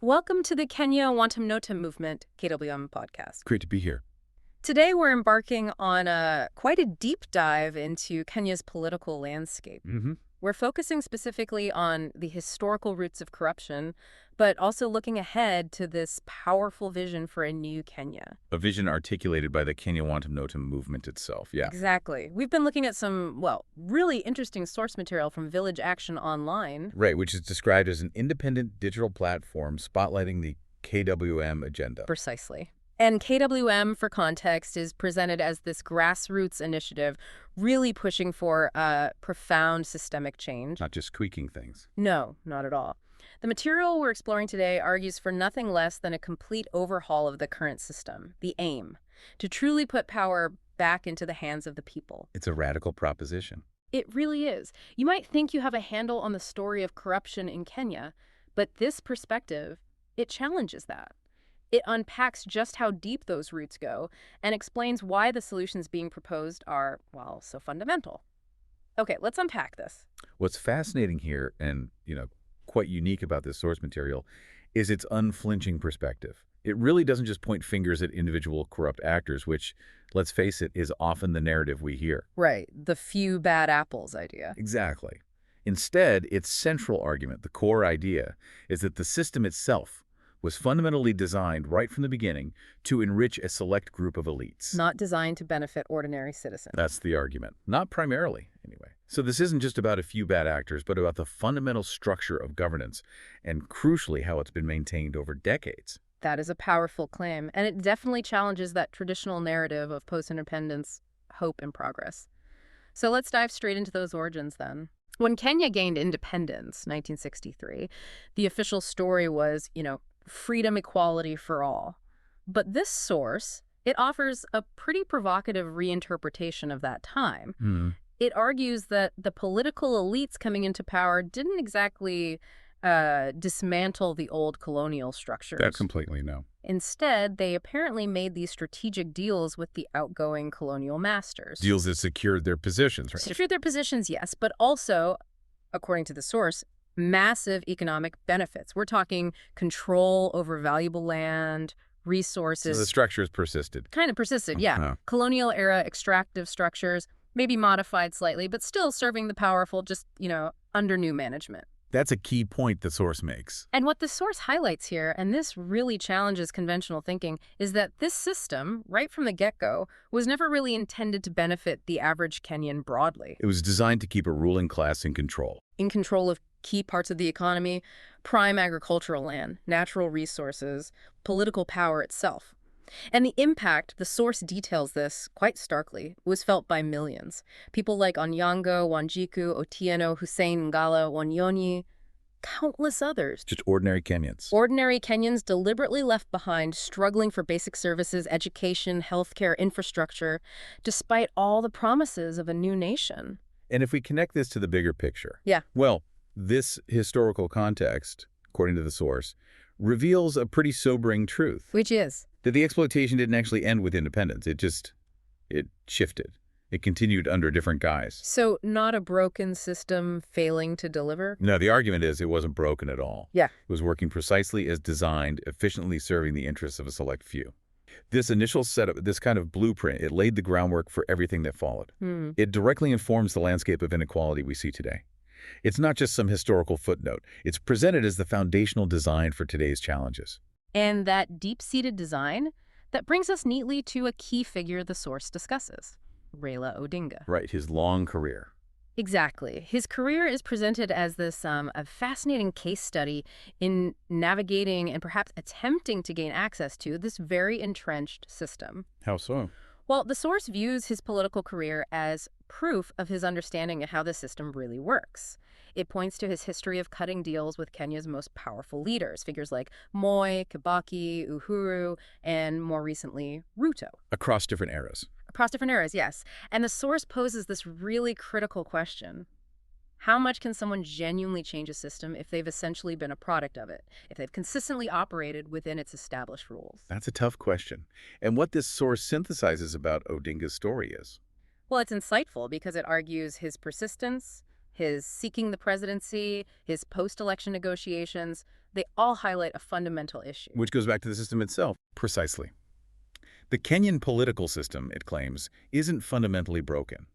Welcome to the Kenya Wantam Notam Movement KWM podcast. Great to be here. Today we're embarking on quite a deep dive into Kenya's political landscape. Mm-hmm. We're focusing specifically on the historical roots of corruption, but also looking ahead to this powerful vision for a new Kenya. A vision articulated by the Kenya Wantam Notam movement itself, yeah. Exactly. We've been looking at some, really interesting source material from Village Action Online. Right, which is described as an independent digital platform spotlighting the KWM agenda. Precisely. And KWM, for context, is presented as this grassroots initiative really pushing for profound systemic change. Not just tweaking things. No, not at all. The material we're exploring today argues for nothing less than a complete overhaul of the current system, the aim, to truly put power back into the hands of the people. It's a radical proposition. It really is. You might think you have a handle on the story of corruption in Kenya, but this perspective, it challenges that. It unpacks just how deep those roots go and explains why the solutions being proposed are, so fundamental. Okay, let's unpack this. What's fascinating here and, quite unique about this source material is its unflinching perspective. It really doesn't just point fingers at individual corrupt actors, which, let's face it, is often the narrative we hear. Right, the few bad apples idea. Exactly. Instead, its central argument, the core idea, is that the system itself was fundamentally designed right from the beginning to enrich a select group of elites. Not designed to benefit ordinary citizens. That's the argument. Not primarily, anyway. So this isn't just about a few bad actors, but about the fundamental structure of governance and, crucially, how it's been maintained over decades. That is a powerful claim, and it definitely challenges that traditional narrative of post-independence hope and progress. So let's dive straight into those origins then. When Kenya gained independence, 1963, the official story was, freedom, equality for all. But this source, it offers a pretty provocative reinterpretation of that time. It argues that the political elites coming into power didn't exactly dismantle the old colonial structures. That completely no. Instead, they apparently made these strategic deals with the outgoing colonial masters. Deals that secured their positions, right? Secured their positions, yes, but also, according to the source, massive economic benefits. We're talking control over valuable land, resources. So the structures persisted. Kind of persisted, yeah. Colonial era extractive structures, maybe modified slightly, but still serving the powerful, just, under new management. That's a key point the source makes. And what the source highlights here, and this really challenges conventional thinking, is that this system, right from the get-go, was never really intended to benefit the average Kenyan broadly. It was designed to keep a ruling class in control. In control of key parts of the economy, prime agricultural land, natural resources, political power itself. And the impact, the source details this quite starkly, was felt by millions. People like Onyango, Wanjiku, Otieno, Hussein Ngala, Wanyonyi, countless others. Just ordinary Kenyans. Ordinary Kenyans deliberately left behind, struggling for basic services, education, healthcare, infrastructure, despite all the promises of a new nation. And if we connect this to the bigger picture, yeah. Well, this historical context, according to the source, reveals a pretty sobering truth. Which is? That the exploitation didn't actually end with independence. It shifted. It continued under different guise. So not a broken system failing to deliver? No, the argument is it wasn't broken at all. Yeah. It was working precisely as designed, efficiently serving the interests of a select few. This initial setup, this kind of blueprint, it laid the groundwork for everything that followed. It directly informs the landscape of inequality we see today. It's not just some historical footnote. It's presented as the foundational design for today's challenges. And that deep-seated design, that brings us neatly to a key figure the source discusses, Raila Odinga. Right, his long career. Exactly. His career is presented as this a fascinating case study in navigating and perhaps attempting to gain access to this very entrenched system. How so? Well, the source views his political career as proof of his understanding of how the system really works. It points to his history of cutting deals with Kenya's most powerful leaders, figures like Moi, Kibaki, Uhuru, and more recently, Ruto. Across different eras. Across different eras, yes. And the source poses this really critical question. How much can someone genuinely change a system if they've essentially been a product of it, if they've consistently operated within its established rules? That's a tough question. And what this source synthesizes about Odinga's story is? Well, it's insightful because it argues his persistence, his seeking the presidency, his post-election negotiations, they all highlight a fundamental issue. Which goes back to the system itself. Precisely. The Kenyan political system, it claims, isn't fundamentally broken.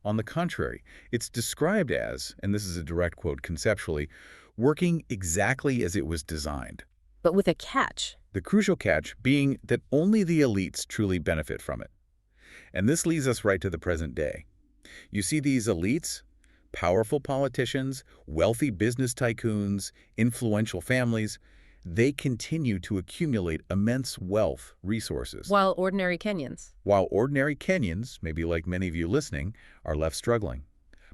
On the contrary, it's described as, and this is a direct quote conceptually, working exactly as it was designed. But with a catch. The crucial catch being that only the elites truly benefit from it. And this leads us right to the present day. You see these elites, powerful politicians, wealthy business tycoons, influential families, they continue to accumulate immense wealth, resources. While ordinary Kenyans. While ordinary Kenyans, maybe like many of you listening, are left struggling.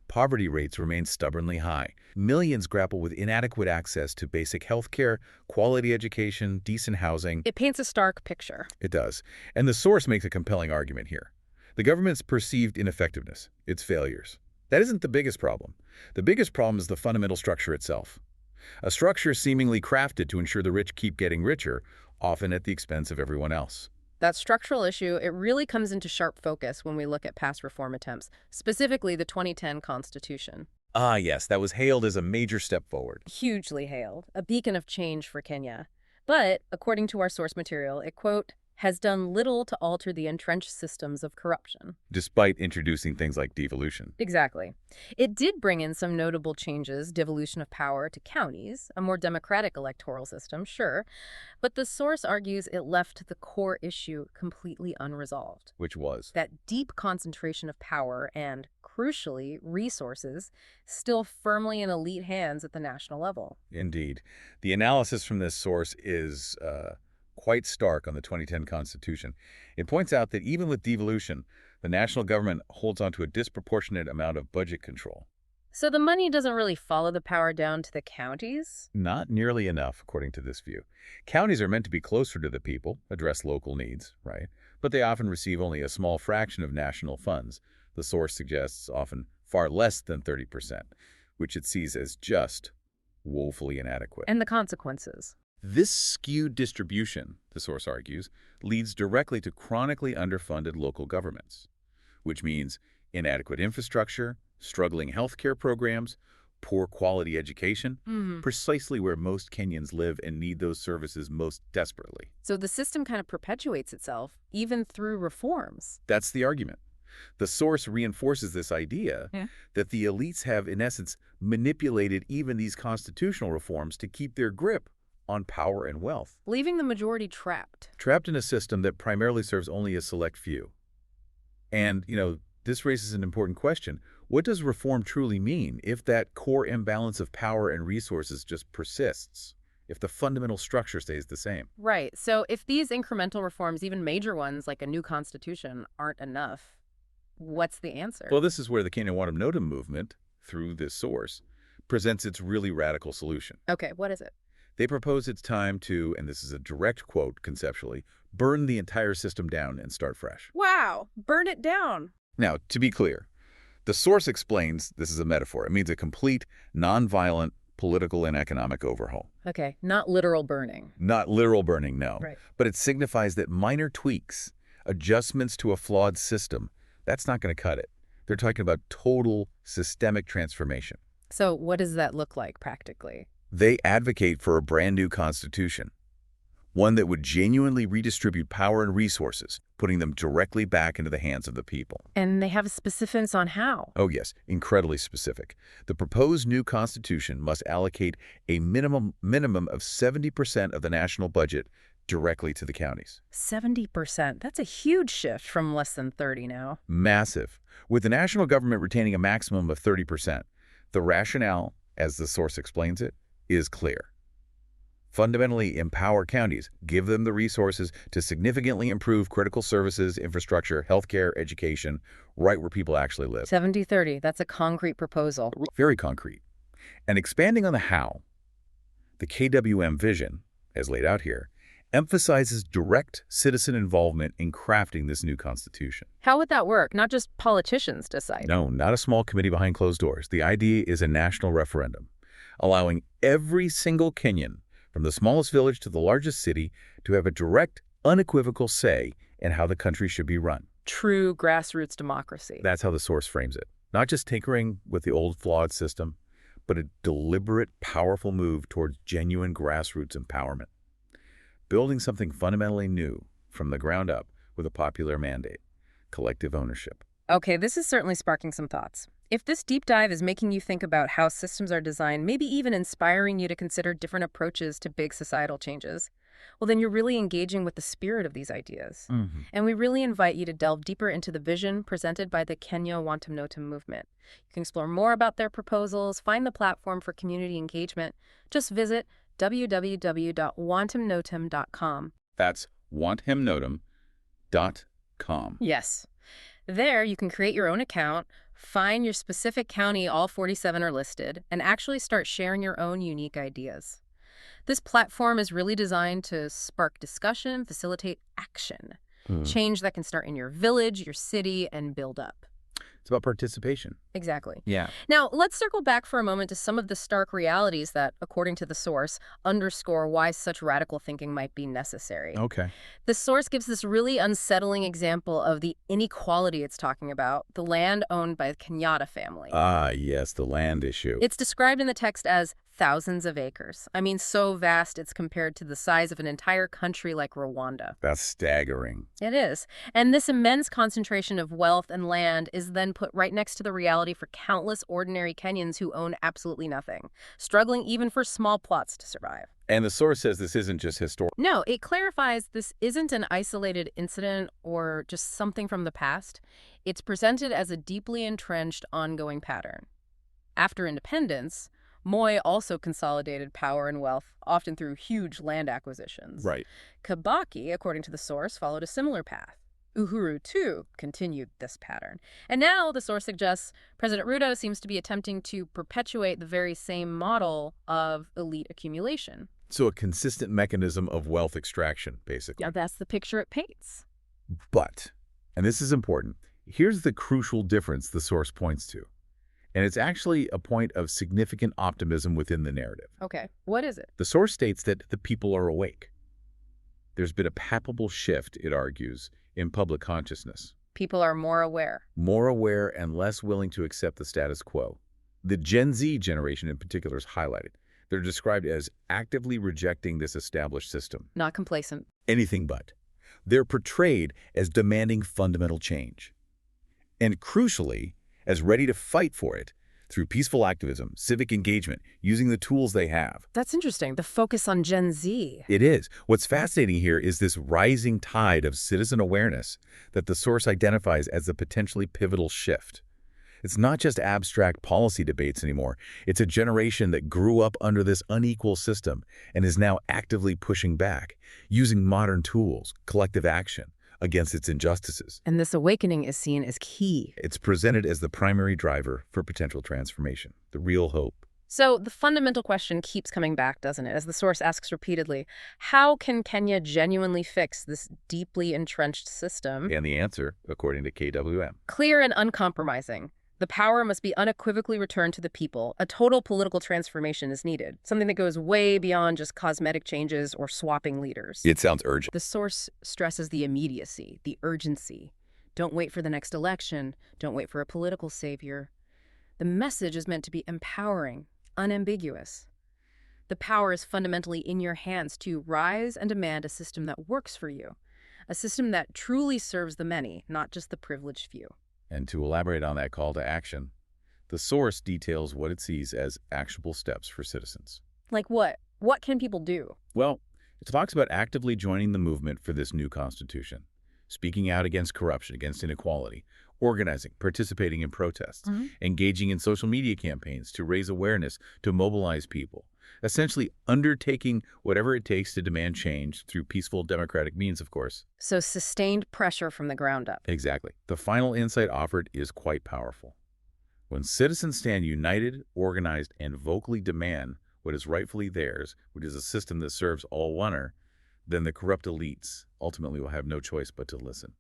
Poverty rates remain stubbornly high. Millions grapple with inadequate access to basic health care, quality education, decent housing. It paints a stark picture. It does. And the source makes a compelling argument here. The government's perceived ineffectiveness, its failures. That isn't the biggest problem. The biggest problem is the fundamental structure itself. A structure seemingly crafted to ensure the rich keep getting richer, often at the expense of everyone else. That structural issue, it really comes into sharp focus when we look at past reform attempts, specifically the 2010 Constitution. Ah, yes, that was hailed as a major step forward. Hugely hailed, a beacon of change for Kenya. But, according to our source material, it, quote, has done little to alter the entrenched systems of corruption. Despite introducing things like devolution. Exactly. It did bring in some notable changes, devolution of power to counties, a more democratic electoral system, sure, but the source argues it left the core issue completely unresolved. Which was? That deep concentration of power and, crucially, resources still firmly in elite hands at the national level. Indeed. The analysis from this source is quite stark on the 2010 Constitution. It points out that even with devolution, the national government holds on to a disproportionate amount of budget control. So the money doesn't really follow the power down to the counties? Not nearly enough, according to this view. Counties are meant to be closer to the people, address local needs, right? But they often receive only a small fraction of national funds. The source suggests often far less than 30%, which it sees as just woefully inadequate. And the consequences? This skewed distribution, the source argues, leads directly to chronically underfunded local governments, which means inadequate infrastructure, struggling healthcare programs, poor quality education, precisely where most Kenyans live and need those services most desperately. So the system kind of perpetuates itself, even through reforms. That's the argument. The source reinforces this idea that the elites have, in essence, manipulated even these constitutional reforms to keep their grip on power and wealth. Leaving the majority trapped. Trapped in a system that primarily serves only a select few. And, this raises an important question. What does reform truly mean if that core imbalance of power and resources just persists? If the fundamental structure stays the same? Right. So if these incremental reforms, even major ones like a new constitution, aren't enough, what's the answer? Well, this is where the Kenya movement, through this source, presents its really radical solution. Okay, what is it? They propose it's time to, and this is a direct quote conceptually, burn the entire system down and start fresh. Wow, burn it down. Now, to be clear, the source explains this is a metaphor. It means a complete, nonviolent political and economic overhaul. Okay, not literal burning. Not literal burning, no. Right. But it signifies that minor tweaks, adjustments to a flawed system, that's not going to cut it. They're talking about total systemic transformation. So what does that look like practically? They advocate for a brand new constitution, one that would genuinely redistribute power and resources, putting them directly back into the hands of the people. And they have specifics on how? Oh yes, incredibly specific. The proposed new constitution must allocate a minimum of 70% of the national budget directly to the counties. 70%. That's a huge shift from less than 30 now. Massive. With the national government retaining a maximum of 30%, the rationale, as the source explains it, is clear. Fundamentally empower counties, give them the resources to significantly improve critical services, infrastructure, healthcare, education, right where people actually live. 70-30, that's a concrete proposal. Very concrete. And expanding on the how, the KWM vision, as laid out here, emphasizes direct citizen involvement in crafting this new constitution. How would that work? Not just politicians decide. No, not a small committee behind closed doors. The idea is a national referendum, allowing every single Kenyan, from the smallest village to the largest city, to have a direct, unequivocal say in how the country should be run. True grassroots democracy. That's how the source frames it. Not just tinkering with the old flawed system, but a deliberate, powerful move towards genuine grassroots empowerment. Building something fundamentally new from the ground up with a popular mandate, collective ownership. Okay, this is certainly sparking some thoughts. If this deep dive is making you think about how systems are designed, maybe even inspiring you to consider different approaches to big societal changes, well, then you're really engaging with the spirit of these ideas. And we really invite you to delve deeper into the vision presented by the Kenya Wantam Notam movement. You can explore more about their proposals, find the platform for community engagement. Just visit www.wantamnotam.com. That's wanthimnotum.com. Yes. There, you can create your own account, find your specific county, all 47 are listed, and actually start sharing your own unique ideas. This platform is really designed to spark discussion, facilitate action, change that can start in your village, your city, and build up. It's about participation. Exactly. Yeah. Now, let's circle back for a moment to some of the stark realities that, according to the source, underscore why such radical thinking might be necessary. Okay. The source gives this really unsettling example of the inequality it's talking about, the land owned by the Kenyatta family. Ah, yes, the land issue. It's described in the text as thousands of acres. I mean, so vast it's compared to the size of an entire country like Rwanda. That's staggering. It is. And this immense concentration of wealth and land is then put right next to the reality for countless ordinary Kenyans who own absolutely nothing, struggling even for small plots to survive. And the source says this isn't just historical. No, it clarifies this isn't an isolated incident or just something from the past. It's presented as a deeply entrenched, ongoing pattern. After independence, Moi also consolidated power and wealth, often through huge land acquisitions. Right. Kibaki, according to the source, followed a similar path. Uhuru, too, continued this pattern. And now, the source suggests, President Ruto seems to be attempting to perpetuate the very same model of elite accumulation. So a consistent mechanism of wealth extraction, basically. Yeah, that's the picture it paints. But, and this is important, here's the crucial difference the source points to. And it's actually a point of significant optimism within the narrative. Okay, what is it? The source states that the people are awake. There's been a palpable shift, it argues, in public consciousness. People are more aware. More aware and less willing to accept the status quo. The Gen Z generation in particular is highlighted. They're described as actively rejecting this established system. Not complacent. Anything but. They're portrayed as demanding fundamental change. And crucially, as ready to fight for it through peaceful activism, civic engagement, using the tools they have. That's interesting, the focus on Gen Z. It is. What's fascinating here is this rising tide of citizen awareness that the source identifies as a potentially pivotal shift. It's not just abstract policy debates anymore. It's a generation that grew up under this unequal system and is now actively pushing back, using modern tools, collective action, against its injustices. And this awakening is seen as key. It's presented as the primary driver for potential transformation, the real hope. So the fundamental question keeps coming back, doesn't it? As the source asks repeatedly, how can Kenya genuinely fix this deeply entrenched system? And the answer, according to KWM. Clear and uncompromising. The power must be unequivocally returned to the people. A total political transformation is needed, something that goes way beyond just cosmetic changes or swapping leaders. It sounds urgent. The source stresses the immediacy, the urgency. Don't wait for the next election. Don't wait for a political savior. The message is meant to be empowering, unambiguous. The power is fundamentally in your hands to rise and demand a system that works for you, a system that truly serves the many, not just the privileged few. And to elaborate on that call to action, the source details what it sees as actionable steps for citizens. Like what? What can people do? Well, it talks about actively joining the movement for this new constitution, speaking out against corruption, against inequality, organizing, participating in protests, engaging in social media campaigns to raise awareness, to mobilize people, essentially undertaking whatever it takes to demand change through peaceful democratic means, of course. So sustained pressure from the ground up. Exactly. The final insight offered is quite powerful. When citizens stand united, organized, and vocally demand what is rightfully theirs, which is a system that serves all oneer, then the corrupt elites ultimately will have no choice but to listen,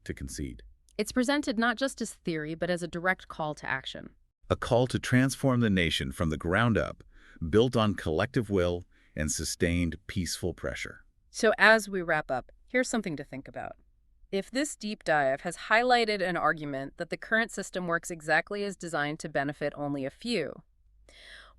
to concede. It's presented not just as theory, but as a direct call to action. A call to transform the nation from the ground up, built on collective will and sustained peaceful pressure. So as we wrap up, here's something to think about. If this deep dive has highlighted an argument that the current system works exactly as designed to benefit only a few,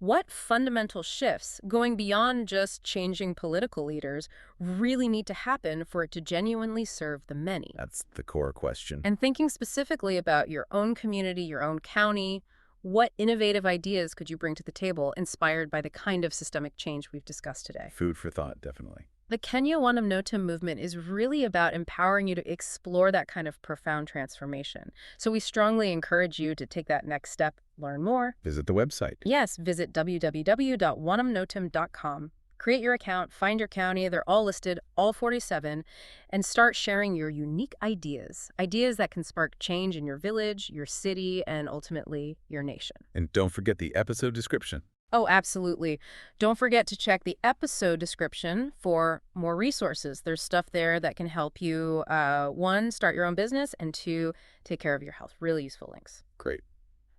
What fundamental shifts, going beyond just changing political leaders, really need to happen for it to genuinely serve the many? That's the core question. And thinking specifically about your own community, your own county, what innovative ideas could you bring to the table inspired by the kind of systemic change we've discussed today? Food for thought, definitely. The Kenya Wanam Notam movement is really about empowering you to explore that kind of profound transformation. So we strongly encourage you to take that next step, learn more. Visit the website. Yes, visit www.wanamnotam.com. Create your account, find your county, they're all listed, all 47, and start sharing your unique ideas. Ideas that can spark change in your village, your city, and ultimately your nation. And don't forget the episode description. Oh, absolutely. Don't forget to check the episode description for more resources. There's stuff there that can help you, one, start your own business, and two, take care of your health. Really useful links. Great.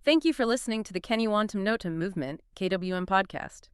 Thank you for listening to the Kenya Wantam Notam Movement KWM podcast.